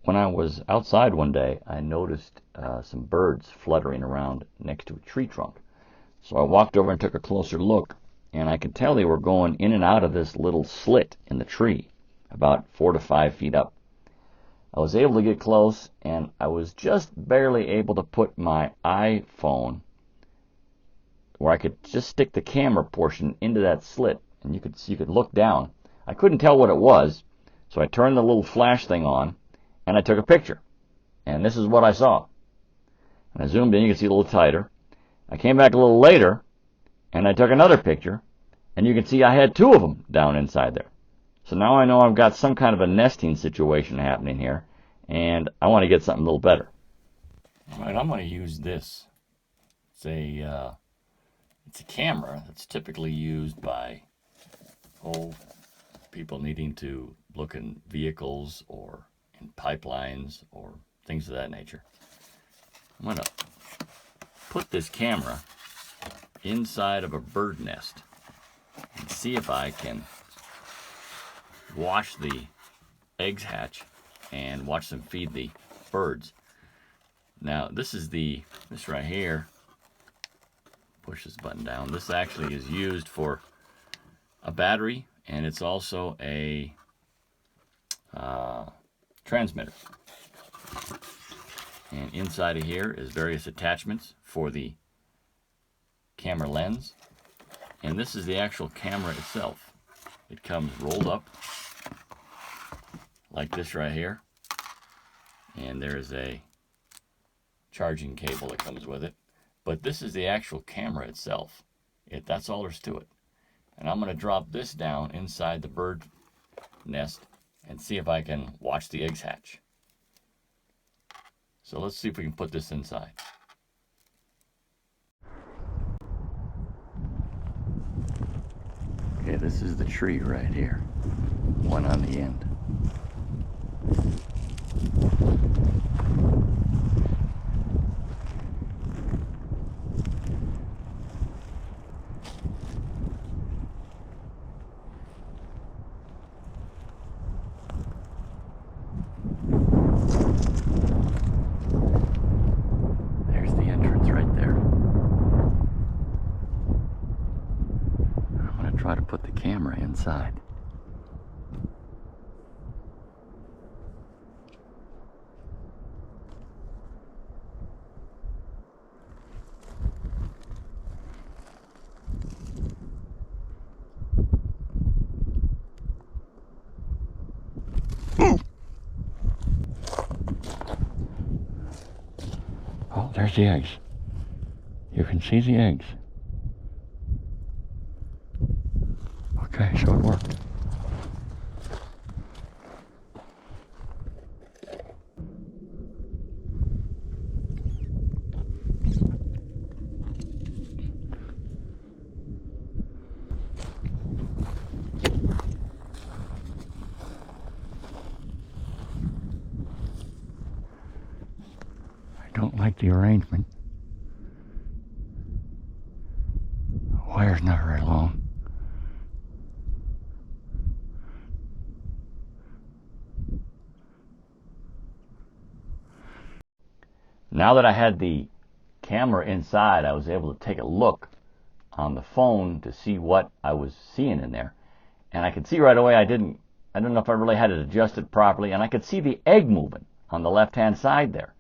When I was outside one day, I noticed some birds fluttering around next to a tree trunk. So I walked over and took a closer look, and I could tell they were going in and out of this little slit in the tree, about 4 to 5 feet up. I was able to get close, and I was just barely able to put my iPhone where I could just stick the camera portion into that slit, and you could look down. I couldn't tell what it was, so I turned the little flash thing on, and I took a picture. And this is what I saw. And I zoomed in, you can see a little tighter. I came back a little later, and I took another picture, and you can see I had 2 of them down inside there. So now I know I've got some kind of a nesting situation happening here, and I want to get something a little better. All right, I'm going to use this. It's a camera that's typically used by people needing to look in vehicles or in pipelines or things of that nature. I'm going to put this camera inside of a bird nest and see if I can watch the eggs hatch and watch them feed the birds. Now this right here, push this button down. This actually is used for a battery, and it's also a transmitter. And inside of here is various attachments for the camera lens. And this is the actual camera itself. It comes rolled up like this right here. And there's a charging cable that comes with it. But this is the actual camera itself. That's all there's to it. And I'm going to drop this down inside the bird nest and see if I can watch the eggs hatch. So let's see if we can put this inside. Okay, this is the tree right here. One on the end. Try to put the camera inside. Oh, there's the eggs. You can see the eggs. Okay, so it worked. I don't like the arrangement. The wire's not very long. Now that I had the camera inside, I was able to take a look on the phone to see what I was seeing in there. And I could see right away I don't know if I really had it adjusted properly, and I could see the egg moving on the left-hand side there.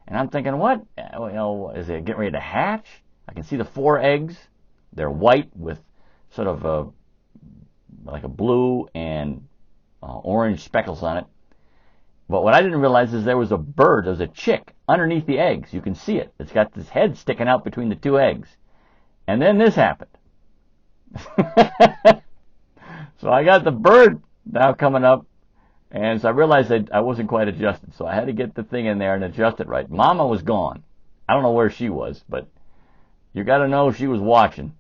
And I'm thinking, what? Is it getting ready to hatch? I can see the 4 eggs. They're white with sort of like a blue and orange speckles on it. But what I didn't realize is there was a bird, there's a chick underneath the eggs. You can see it. It's got this head sticking out between the 2 eggs. And then this happened. So I got the bird now coming up, and so I realized that I wasn't quite adjusted. So I had to get the thing in there and adjust it right. Mama was gone. I don't know where she was, but you got to know she was watching.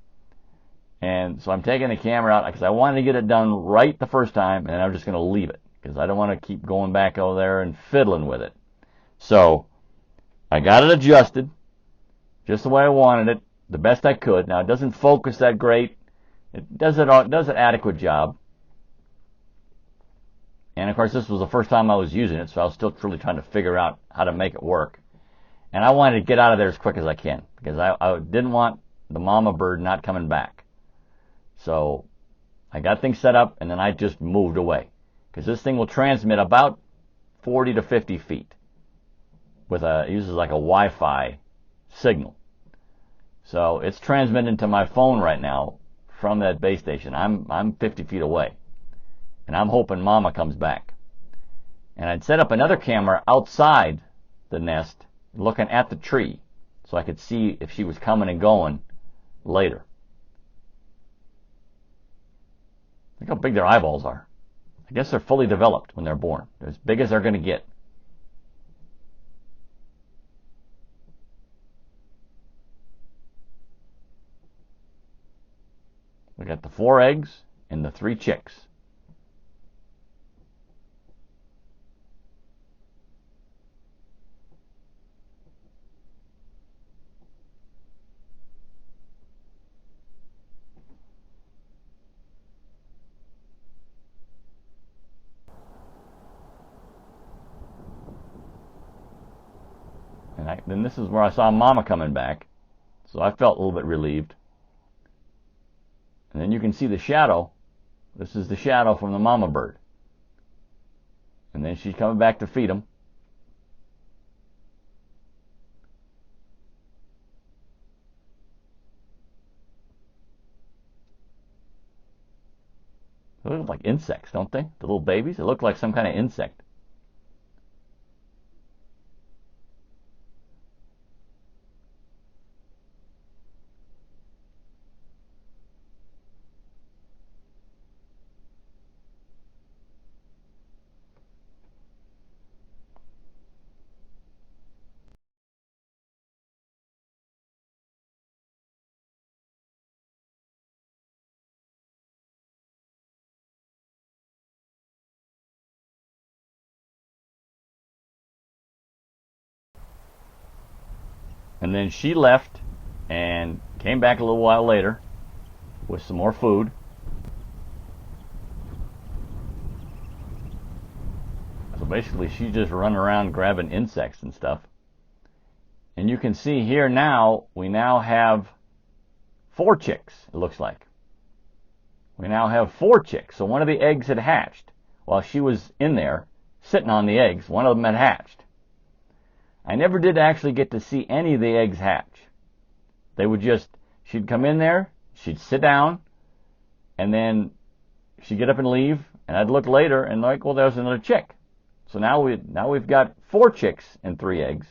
And so I'm taking the camera out because I wanted to get it done right the first time, and I'm just going to leave it, because I don't want to keep going back over there and fiddling with it. So I got it adjusted just the way I wanted it, the best I could. Now it doesn't focus that great. It does an adequate job. And of course, this was the first time I was using it, so I was still really trying to figure out how to make it work. And I wanted to get out of there as quick as I can because I didn't want the mama bird not coming back. So I got things set up, and then I just moved away because this thing will transmit about 40 to 50 feet it uses like a Wi-Fi signal. So it's transmitting to my phone right now from that base station. I'm 50 feet away, and I'm hoping mama comes back. And I'd set up another camera outside the nest looking at the tree so I could see if she was coming and going later. Look how big their eyeballs are. I guess they're fully developed when they're born. They're as big as they're going to get. We got the 4 eggs and the 3 chicks. And then this is where I saw mama coming back, so I felt a little bit relieved. And then you can see the shadow. This is the shadow from the mama bird. And then she's coming back to feed them. They look like insects, don't they? The little babies? They look like some kind of insect. And then she left and came back a little while later with some more food. So basically she's just running around grabbing insects and stuff. And you can see here now, we now have 4 chicks, it looks like. We now have 4 chicks. So one of the eggs had hatched. While she was in there, sitting on the eggs, one of them had hatched. I never did actually get to see any of the eggs hatch. They would she'd come in there, she'd sit down, and then she'd get up and leave, and I'd look later and like, well, there's another chick. So now we've got 4 chicks and 3 eggs.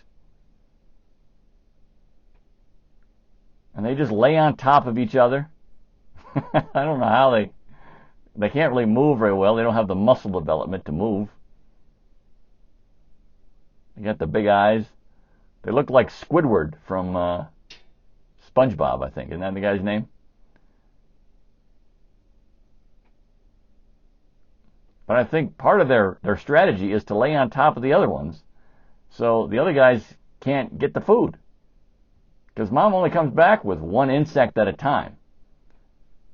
And they just lay on top of each other. I don't know how they can't really move very well. They don't have the muscle development to move. They got the big eyes. They look like Squidward from SpongeBob, I think. Isn't that the guy's name? But I think part of their strategy is to lay on top of the other ones so the other guys can't get the food. Because mom only comes back with 1 insect at a time.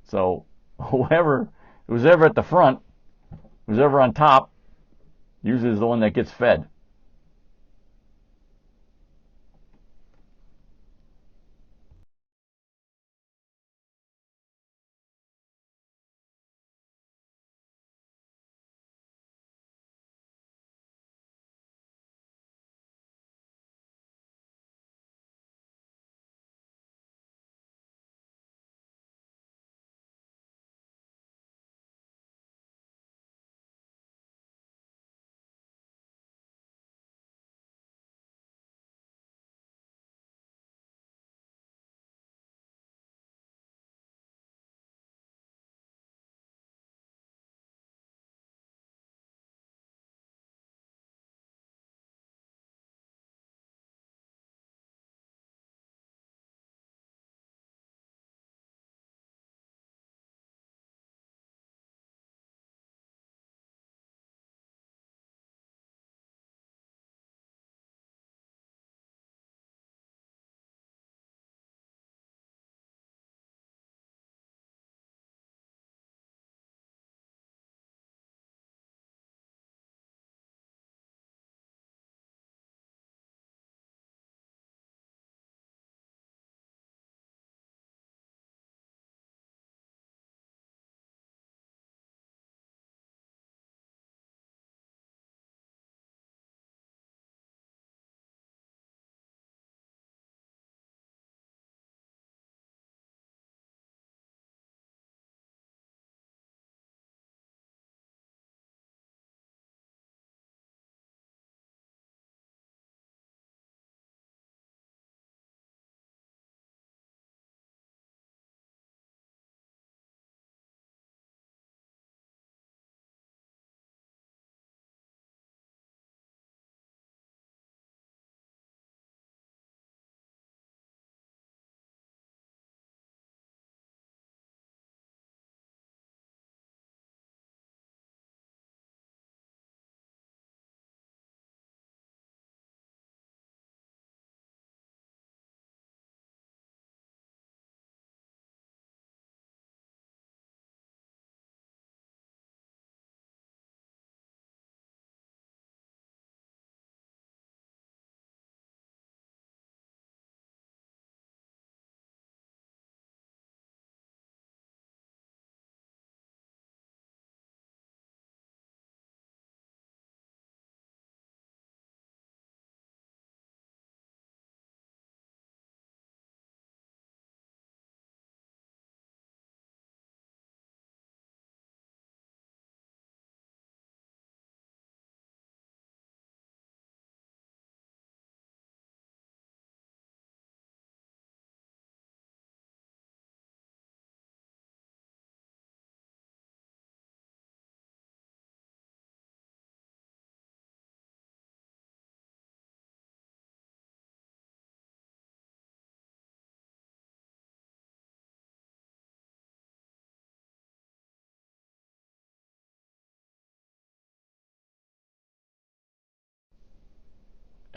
So who's ever at the front, who's ever on top, usually is the one that gets fed.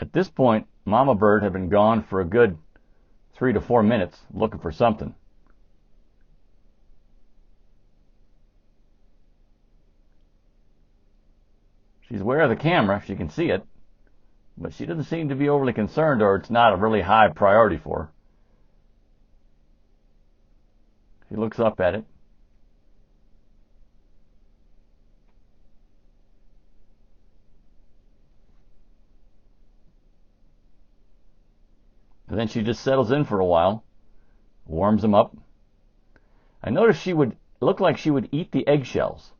At this point, Mama Bird had been gone for a good 3 to 4 minutes looking for something. She's aware of the camera, she can see it, but she doesn't seem to be overly concerned, or it's not a really high priority for her. She looks up at it. And then she just settles in for a while, warms them up. I noticed she would look like she would eat the eggshells,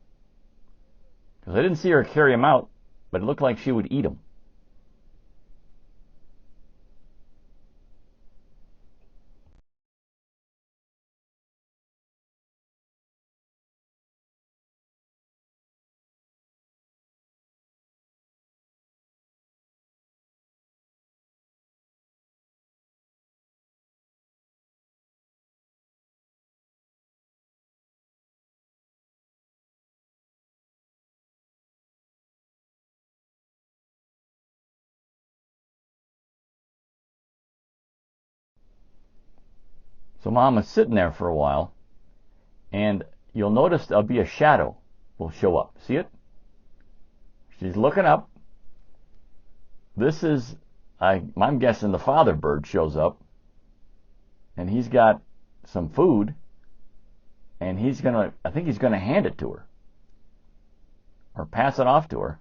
because I didn't see her carry them out, but it looked like she would eat them. So Mama's sitting there for a while, and you'll notice there'll be a shadow will show up. See it? She's looking up. This is, I'm guessing the father bird shows up, and he's got some food, and I think he's gonna hand it to her, or pass it off to her.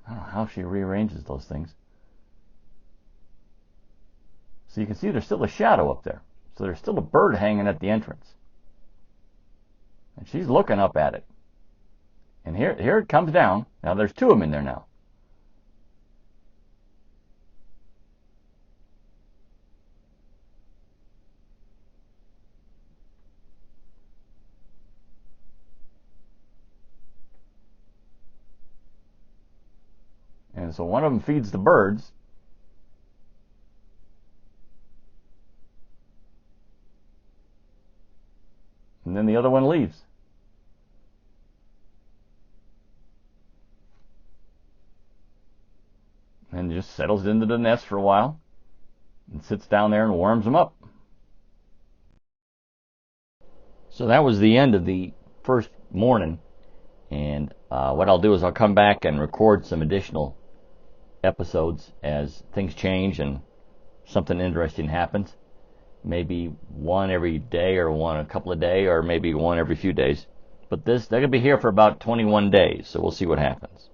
I don't know how she rearranges those things. So you can see there's still a shadow up there. So there's still a bird hanging at the entrance. And she's looking up at it. And here it comes down. Now there's two of them in there now. And so one of them feeds the birds. And then the other one leaves. And just settles into the nest for a while and sits down there and warms them up. So that was the end of the first morning. And what I'll do is I'll come back and record some additional episodes as things change and something interesting happens. Maybe one every day, or one a couple of days, or maybe one every few days. But they're going to be here for about 21 days, so we'll see what happens.